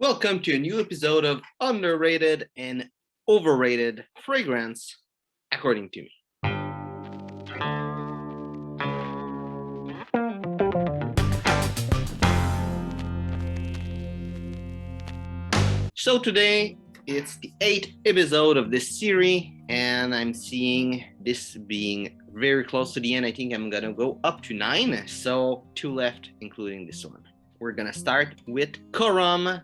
Welcome to a new episode of Underrated and Overrated Fragrance, according to me. So today, it's the 8th episode of this series, and I'm seeing this being very close to the end. I think I'm gonna go up to 9, so 2 left, including this one. We're gonna start with Coram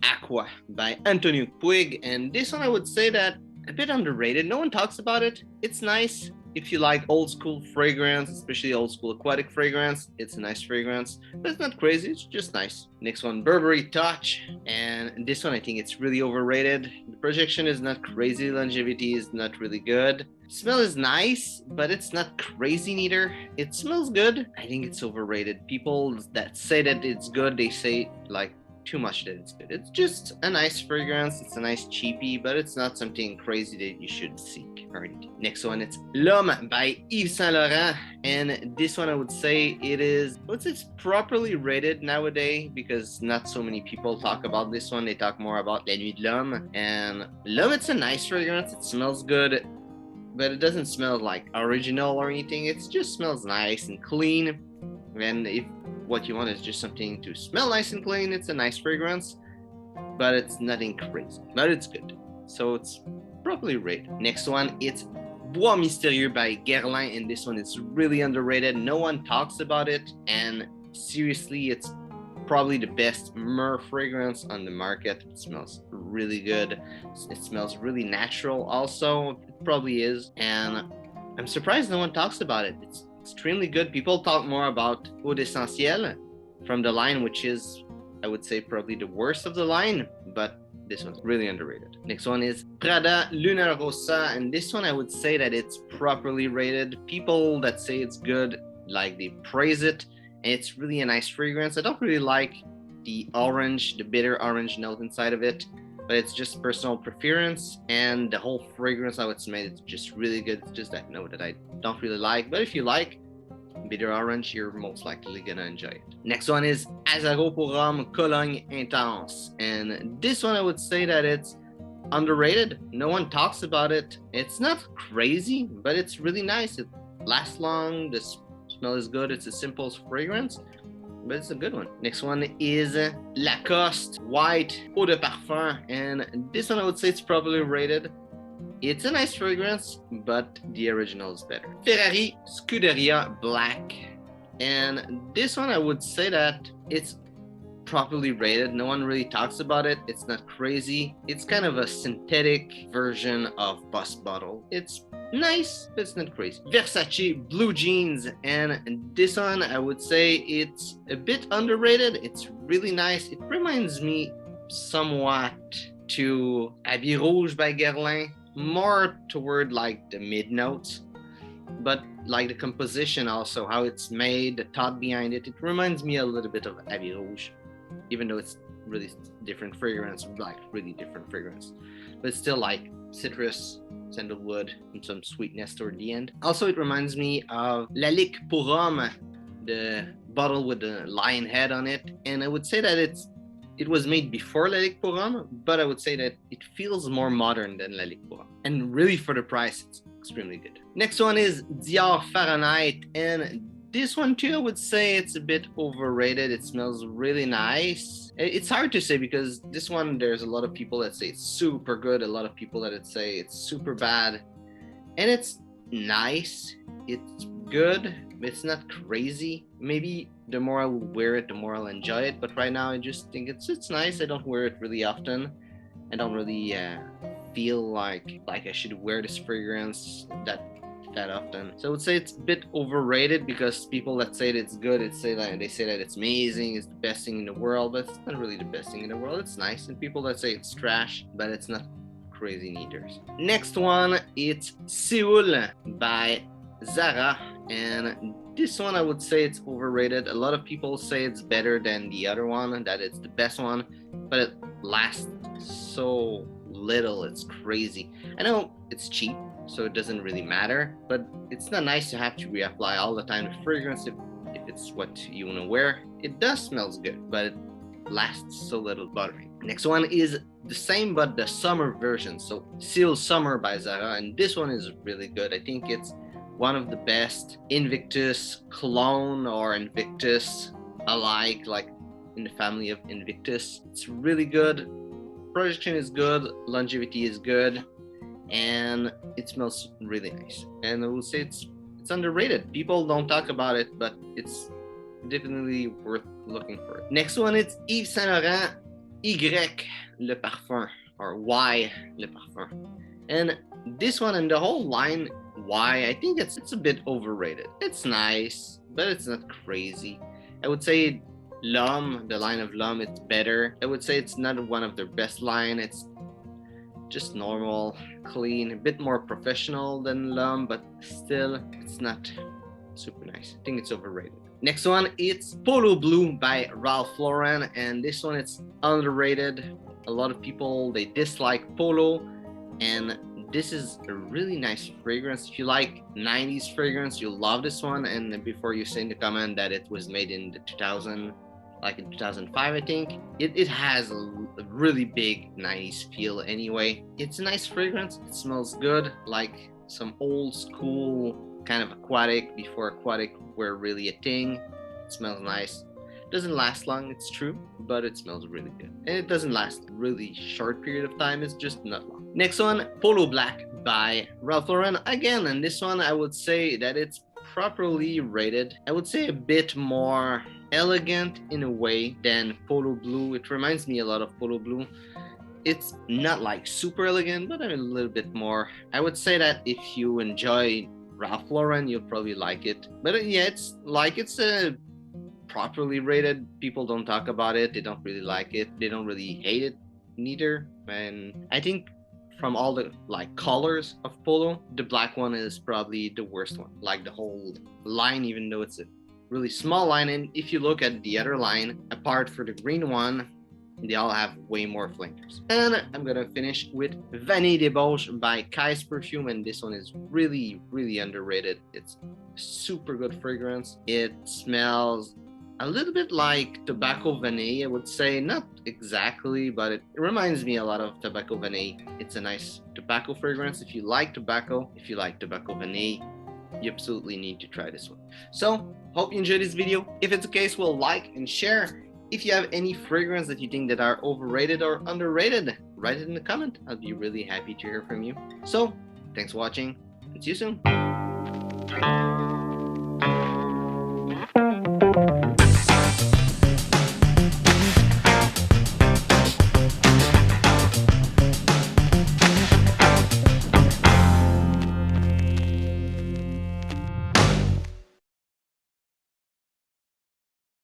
Aqua by Antonio Puig, and this one I would say that a bit underrated. No one talks about it. It's nice if you like old school fragrance, especially old school aquatic fragrance. It's a nice fragrance, but it's not crazy. It's just nice. Next one, Burberry Touch, and this one I think it's really overrated. The projection is not crazy. Longevity is not really good. Smell is nice, but it's not crazy neither. It smells good. I think it's overrated. People that say that it's good, they say like too much that it's good. It's just a nice fragrance. It's a nice cheapie, but it's not something crazy that you should seek or anything. Next one, it's Loma by Yves Saint Laurent, and this one I would say it's properly rated nowadays because not so many people talk about this one. They talk more about La Nuit de l'Homme, and L'Homme, it's a nice fragrance. It smells good, but it doesn't smell like original or anything. It just smells nice and clean. And if what you want is just something to smell nice and clean, it's a nice fragrance, but it's nothing crazy, but it's good. So it's properly rated. Next one, it's Bois Mystérieux by Guerlain, and this one is really underrated. No one talks about it, and seriously, it's probably the best myrrh fragrance on the market. It smells really good. It smells really natural also. It probably is, and I'm surprised no one talks about it. It's extremely good. People talk more about Eau d'Essentiel from the line, which is, I would say, probably the worst of the line, but this one's really underrated. Next one is Prada Luna Rossa, and this one I would say that it's properly rated. People that say it's good, like, they praise it, and it's really a nice fragrance. I don't really like the orange, the bitter orange note inside of it, but it's just personal preference, and the whole fragrance, I would say, it's just really good. It's just that note that I don't really like, but if you like bitter orange, you're most likely gonna enjoy it. Next one is Azaro pour Homme Cologne Intense, and this one I would say that it's underrated. No one talks about it. It's not crazy, but it's really nice. It lasts long. The smell is good. It's a simple fragrance, but it's a good one. Next one is Lacoste White Eau de Parfum, and this one I would say it's probably rated. It's a nice fragrance, but the original is better. Ferrari Scuderia Black, and this one I would say that it's properly rated. No one really talks about it. It's not crazy. It's kind of a synthetic version of Bus Bottle. It's nice, but it's not crazy. Versace Blue Jeans, and this one I would say it's a bit underrated. It's really nice. It reminds me somewhat to Habit Rouge by Guerlain, more toward like the mid notes, but like the composition also, how it's made, the thought behind it, it reminds me a little bit of Habit Rouge, even though it's really different fragrance, like really different fragrance, but it's still like citrus, sandalwood, and some sweetness toward the end. Also, it reminds me of La Lique pour Homme, the bottle with the lion head on it, and I would say that it was made before La Ligue pour Homme, but I would say that it feels more modern than La Ligue pour Homme. And really, for the price, it's extremely good. Next one is Dior Fahrenheit, and this one too, I would say it's a bit overrated. It smells really nice. It's hard to say because this one, there's a lot of people that say it's super good, a lot of people that say it's super bad, and it's nice. It's good. It's not crazy. Maybe the more I wear it, the more I'll enjoy it. But right now, I just think it's nice. I don't wear it really often. I don't really feel like I should wear this fragrance that often. So I would say it's a bit overrated because people that say that it's good, they say that it's amazing, it's the best thing in the world. But it's not really the best thing in the world. It's nice. And people that say it's trash, but it's not crazy neither. Next one, it's Seoul by Zara, and this one I would say it's overrated. A lot of people say it's better than the other one, that it's the best one, but it lasts so little. It's crazy. I know it's cheap, so it doesn't really matter, but it's not nice to have to reapply all the time the fragrance if it's what you want to wear. It does smells good, but it lasts so little. Bothering. Next one is the same but the summer version, so Seal Summer by Zara, and this one is really good. I think it's one of the best Invictus clone or Invictus alike, like in the family of Invictus. It's really good. Projection is good, longevity is good, and it smells really nice. And I will say it's underrated. People don't talk about it, but it's definitely worth looking for it. Next one is Yves Saint Laurent Y Le Parfum, or Y Le Parfum. And this one and the whole line Y, I think it's a bit overrated. It's nice, but it's not crazy. I would say Loma, the line of Loma, it's better. I would say it's not one of their best line. It's just normal, clean, a bit more professional than Loma, but still, it's not super nice. I think it's overrated. Next one, it's Polo Blue by Ralph Lauren, and this one it's underrated. A lot of people, they dislike Polo, and this is a really nice fragrance. If you like 90s fragrance, you'll love this one. And before you say in the comment that it was made in the 2000, like in 2005, I think, it has a really big 90s feel anyway. It's a nice fragrance. It smells good, like some old school kind of aquatic, before aquatic were really a thing. It smells nice. Doesn't last long, it's true, but it smells really good. And it doesn't last a really short period of time, it's just not long. Next one, Polo Black by Ralph Lauren again, and this one I would say that it's properly rated. I would say a bit more elegant in a way than Polo Blue. It reminds me a lot of Polo Blue. It's not like super elegant, but a little bit more. I would say that if you enjoy Ralph Lauren, you'll probably like it. But yeah, it's a properly rated. People don't talk about it. They don't really like it. They don't really hate it neither. And I think from all the like colors of Polo, the black one is probably the worst one. Like the whole line, even though it's a really small line. And if you look at the other line, apart for the green one, they all have way more flankers. And I'm gonna finish with Vanille Debauche by Kai's Perfume, and this one is really, really underrated. It's super good fragrance. It smells a little bit like tobacco vanille, I would say. Not exactly, but it reminds me a lot of tobacco vanille. It's a nice tobacco fragrance. If you like tobacco vanille, you absolutely need to try this one. So, hope you enjoyed this video. If it's the case, we'll like and share. If you have any fragrance that you think that are overrated or underrated, write it in the comment. I'll be really happy to hear from you. So, thanks for watching, and see you soon.